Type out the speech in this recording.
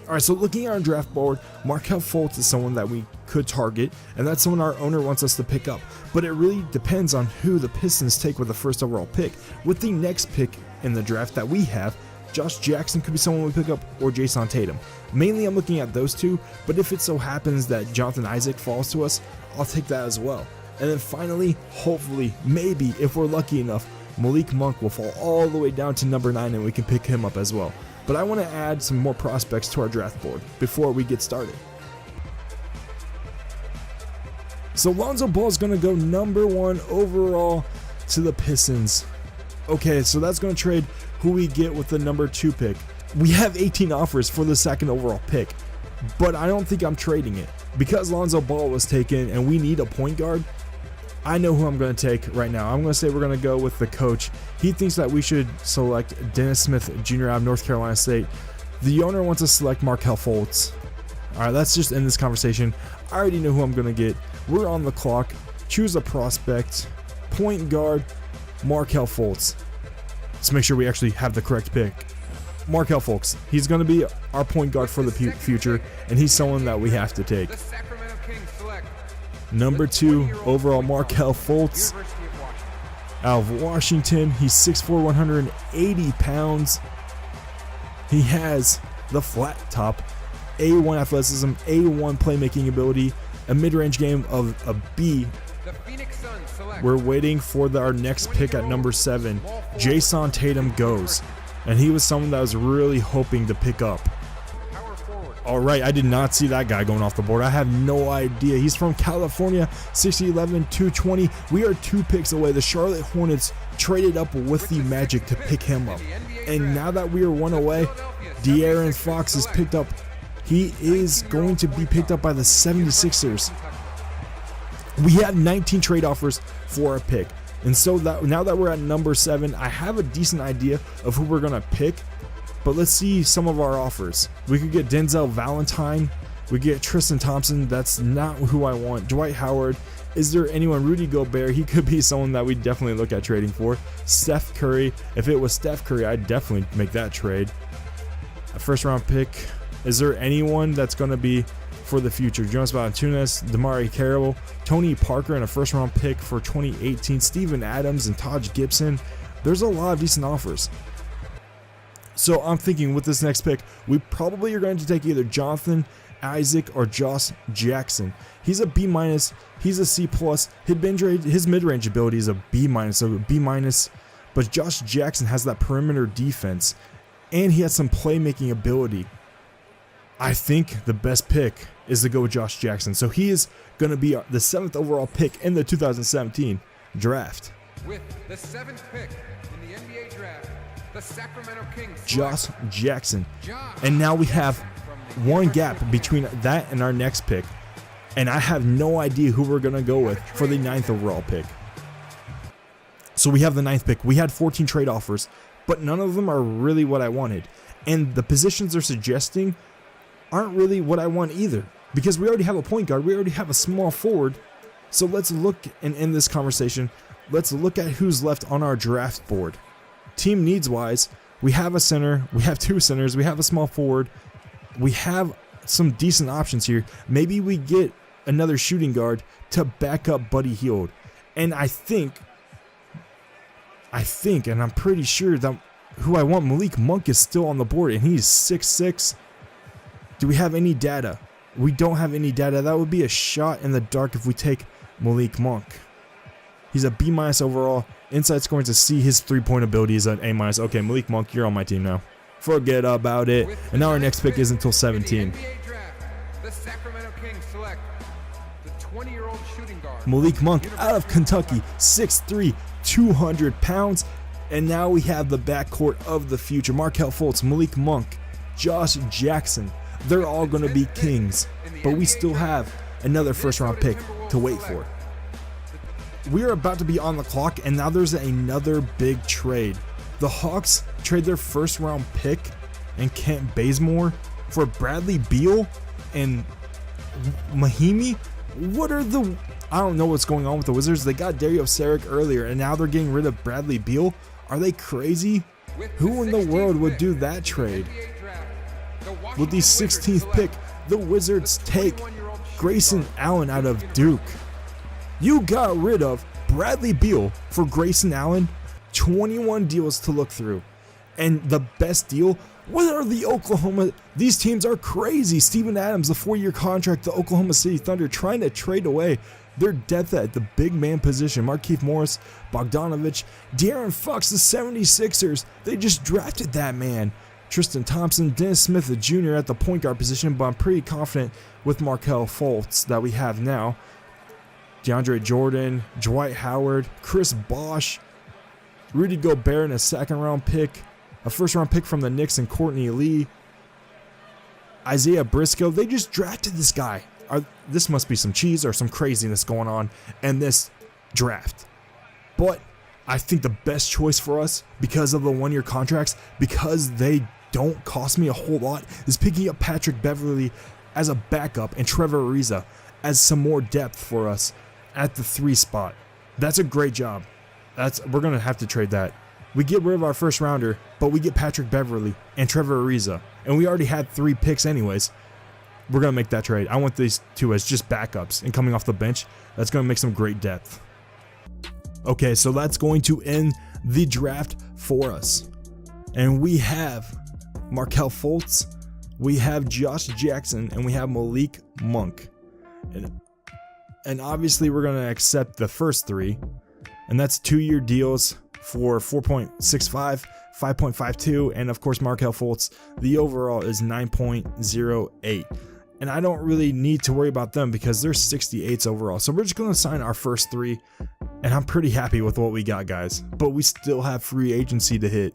Alright, so looking at our draft board, Markelle Fultz is someone that we could target, and that's someone our owner wants us to pick up. But it really depends on who the Pistons take with the first overall pick. With the next pick in the draft that we have, Josh Jackson could be someone we pick up, or Jason Tatum. Mainly I'm looking at those two, but if it so happens that Jonathan Isaac falls to us, I'll take that as well. And then finally, hopefully, maybe, if we're lucky enough, Malik Monk will fall all the way down to number 9 and we can pick him up as well. But I want to add some more prospects to our draft board before we get started. So Lonzo Ball is going to go number 1 overall to the Pistons. Okay, so that's going to trade who we get with the number 2 pick. We have 18 offers for the 2nd overall pick, but I don't think I'm trading it. Because Lonzo Ball was taken and we need a point guard, I know who I'm going to take right now. I'm going to say we're going to go with the coach. He thinks that we should select Dennis Smith Jr. out of North Carolina State. The owner wants to select Markelle Fultz. Alright, let's just end this conversation. I already know who I'm going to get. We're on the clock. Choose a prospect. Point guard, Markelle Fultz. Let's make sure we actually have the correct pick. Markelle Fultz. He's going to be our point guard for the future, and he's someone that we have to take. The Sacramento Kings select Number 2 overall, Markelle Fultz out of Washington. He's 6'4", 180 pounds. He has the flat top, A1 athleticism, A1 playmaking ability, a mid-range game of a B. The Phoenix Suns select We're waiting for our next pick at number 7. Jason Tatum goes, and he was someone that I was really hoping to pick up. power forward. Alright, I did not see that guy going off the board. I have no idea. He's from California, 6'11", 220. We are 2 picks away. The Charlotte Hornets traded up with the Magic to pick him up. And now that we are 1 away, De'Aaron Fox is picked up. He is going to be picked up by the 76ers. We had 19 trade offers for our pick. And so now that we're at number 7, I have a decent idea of who we're going to pick. But let's see some of our offers. We could get Denzel Valentine. We get Tristan Thompson. That's not who I want. Dwight Howard. Is there anyone? Rudy Gobert. He could be someone that we definitely look at trading for. Steph Curry. If it was Steph Curry, I'd definitely make that trade. A first round pick. Is there anyone that's going to be for the future? Jonas Valanciunas, Damari Carroll, Tony Parker, and a first round pick for 2018. Steven Adams and Taj Gibson. There's a lot of decent offers. So I'm thinking with this next pick, we probably are going to take either Jonathan Isaac or Josh Jackson. He's a B-, he's a C+. His mid-range ability is a B-, so a B-. But Josh Jackson has that perimeter defense, and he has some playmaking ability. I think the best pick is to go with Josh Jackson. So he is going to be the 7th overall pick in the 2017 draft. With the 7th pick in the NBA draft, the Sacramento Kings Josh Jackson. And now we have one gap between that and our next pick. And I have no idea who we're going to go with for the 9th overall pick. So we have the 9th pick. We had 14 trade offers, but none of them are really what I wanted. And the positions they're suggesting aren't really what I want either, because we already have a point guard, we already have a small forward. So let's look and end this conversation. Let's look at who's left on our draft board. Team needs wise, we have a center, we have 2 centers, we have a small forward, we have some decent options here. Maybe we get another shooting guard to back up Buddy Hield. And I think, and I'm pretty sure that who I want, Malik Monk, is still on the board, and he's 6'6". Do we have any data? We don't have any data. That would be a shot in the dark if we take Malik Monk. He's a B- overall. Inside scoring to C. His 3-point ability is an A-. Okay, Malik Monk, you're on my team now. Forget about it. And now our next pick is until 17. The Sacramento Kings select the 20-year-old shooting guard Malik Monk out of Kentucky, 6'3", 200 pounds. And now we have the backcourt of the future. Markelle Fultz, Malik Monk, Josh Jackson. They're all going to be Kings, but we still have another first-round pick to wait for. We are about to be on the clock, and now there's another big trade. The Hawks trade their first-round pick and Kent Bazemore for Bradley Beal and Mygm. I don't know what's going on with the Wizards. They got Dario Saric earlier, and now they're getting rid of Bradley Beal. Are they crazy? Who in the world would do that trade? with the 16th pick, the Wizards take Grayson Allen out of Duke. You got rid of Bradley Beal for Grayson Allen. 21 deals to look through. And the best deal, what are the Oklahoma? These teams are crazy. Steven Adams, the 4-year contract, the Oklahoma City Thunder trying to trade away their depth at the big man position. Markieff Morris, Bogdanovich, De'Aaron Fox, the 76ers. They just drafted that man. Tristan Thompson, Dennis Smith Jr. at the point guard position, but I'm pretty confident with Markelle Fultz that we have now. DeAndre Jordan, Dwight Howard, Chris Bosh, Rudy Gobert in a 2nd round pick, a 1st round pick from the Knicks and Courtney Lee, Isaiah Briscoe. They just drafted this guy. This must be some cheese or some craziness going on in this draft. But I think the best choice for us, because of the 1-year contracts, because they don't cost me a whole lot, is picking up Patrick Beverley as a backup and Trevor Ariza as some more depth for us at the 3 spot. That's a great job. We're going to have to trade that. We get rid of our 1st rounder, but we get Patrick Beverley and Trevor Ariza. And we already had 3 picks anyways. We're going to make that trade. I want these 2 as just backups and coming off the bench. That's going to make some great depth. Okay, so that's going to end the draft for us. And we have Markelle Fultz, we have Josh Jackson, and we have Malik Monk. And obviously we're going to accept the first 3. And that's 2-year deals for 4.65, 5.52, and of course Markelle Fultz. The overall is 9.08. And I don't really need to worry about them because they're 68s overall. So we're just going to sign our first 3. And I'm pretty happy with what we got, guys. But we still have free agency to hit.